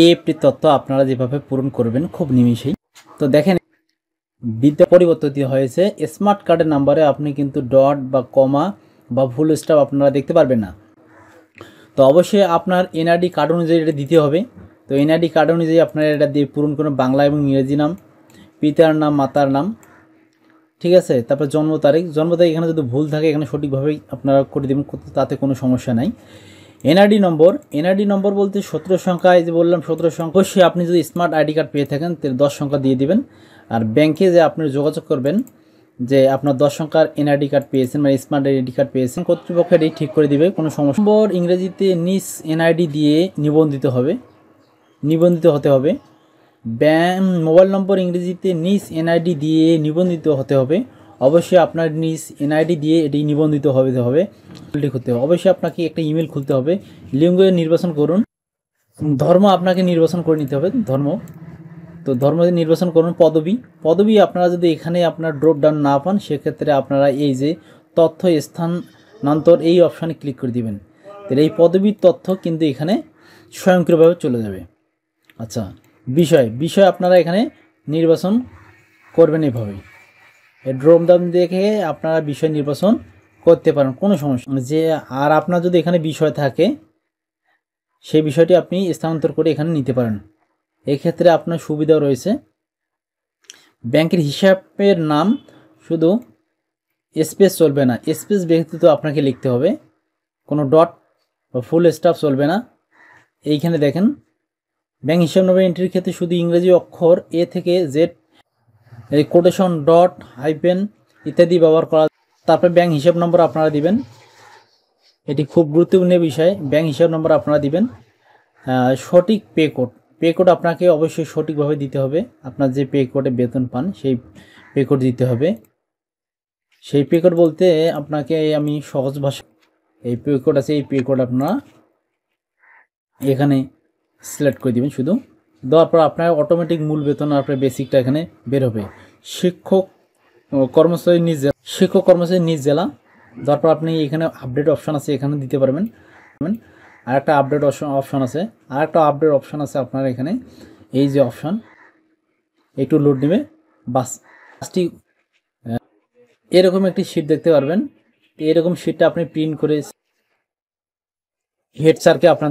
এই তথ্য আপনারা যেভাবে পূরণ করবেন খুব নিমিষেই। তো দেখেন বিদ্যা পরিবর্তিত হয়েছে। স্মার্ট কার্ডের নাম্বারে আপনি কিন্তু ডট বা কমা বা ফুল স্টপ আপনারা দেখতে পারবেন না। তো অবশ্যই আপনার এনআইডি কার্ড অনুযায়ী এটা দিতে হবে। তো এনআইডি কার্ড অনুযায়ী আপনারা এটা দিয়ে পূরণ করুন, বাংলা এবং ইংরেজি নাম, পিতার নাম, মাতার নাম, ঠিক আছে। তারপর জন্ম তারিখ এখানে যদি ভুল থাকে এখানে সঠিকভাবেই আপনারা করে দেবেন, তাতে কোনো সমস্যা নাই। এনআইডি নম্বর বলতে 17 সংখ্যা, এই যে বললাম 17 সংখ্যা। অবশ্যই আপনি যদি স্মার্ট আইডি কার্ড পেয়ে থাকেন তাহলে 10 সংখ্যা দিয়ে দিবেন। আর ব্যাংকে যে আপনি যোগাযোগ করবেন যে আপনার 10 সংখ্যার এনআইডি কার্ড পেয়েছেন মানে স্মার্ট আইডি কার্ড পেয়েছেন, কর্তৃপক্ষ এটি ঠিক করে দিবে, কোনো সমস্যা। নম্বর ইংরেজিতে নিজ এনআইডি দিয়ে নিবন্ধিত হতে হবে। মোবাইল নম্বর ইংরেজিতে নিজ এনআইডি দিয়ে নিবন্ধিত হতে হবে। অবশ্যই আপনার নিজ এনআইডি দিয়ে এটি নিবন্ধিত হতে হবে। অবশ্যই আপনাকে একটা ইমেল খুলতে হবে। লিঙ্গ নির্বাচন করুন। ধর্ম আপনাকে নির্বাচন করে নিতে হবে, ধর্ম নির্বাচন করুন। পদবি আপনারা যদি এখানে আপনার ড্রপ ডাউন না পান সেক্ষেত্রে আপনারা এই যে তথ্য স্থানান্তর এই অপশানে ক্লিক করে দিবেন। তাহলে এই পদবীর তথ্য কিন্তু এখানে স্বয়ংক্রিয়ভাবে চলে যাবে। আচ্ছা, বিষয় আপনারা এখানে নির্বাচন করবেন এভাবেই। এই ড্রপ ডাউন দেখে আপনারা বিষয় নির্বাচন করতে পারেন, কোনো সমস্যা যে। আর আপনার যদি এখানে বিষয় থাকে সেই বিষয়টি আপনি স্থানান্তর করে এখানে নিতে পারেন। এক্ষেত্রে আপনার সুবিধা রয়েছে। ব্যাংকের হিসাবের নাম শুধু স্পেস চলবে না, স্পেস ব্যতীত আপনাকে লিখতে হবে, কোনো ডট বা ফুল স্টপ চলবে না। এইখানে দেখেন ব্যাংক হিসাব নম্বর এন্ট্রির ক্ষেত্রে শুধু ইংরেজি অক্ষর এ থেকে জেড, এই কোটেশন, ডট, হাইপেন ইত্যাদি ব্যবহার করা। তারপর ব্যাংক হিসাব নম্বর আপনারা দিবেন, এটি খুব গুরুত্বপূর্ণ বিষয়। ব্যাংক হিসাব নম্বর আপনারা দিবেন। সঠিক পে কোড আপনাকে অবশ্যই সঠিকভাবে দিতে হবে। আপনার যে পে কোডে বেতন পান সেই পে কোড দিতে হবে। সেই পে কোড বলতে আপনাকে আমি সহজ ভাষা, এই পে কোড আছে, এই পে কোড আপনারা এখানে সিলেক্ট করে দিবেন। শুধু দেওয়ার পর আপনার অটোমেটিক মূল বেতন আর আপনার বেসিকটা এখানে বের হবে। শিক্ষক কর্মচারী নিজ জেলা দেওয়ার পর আপনি এখানে আপডেট অপশান আছে, এখানে দিতে পারবেন। আরেকটা আপডেট অপশান আছে, আপনার এখানে এই যে অপশান একটু লোড নেবে, বাসটি এরকম একটি শিট দেখতে পারবেন। এরকম শিটটা আপনি প্রিন্ট করে হেড স্যারকে আপনার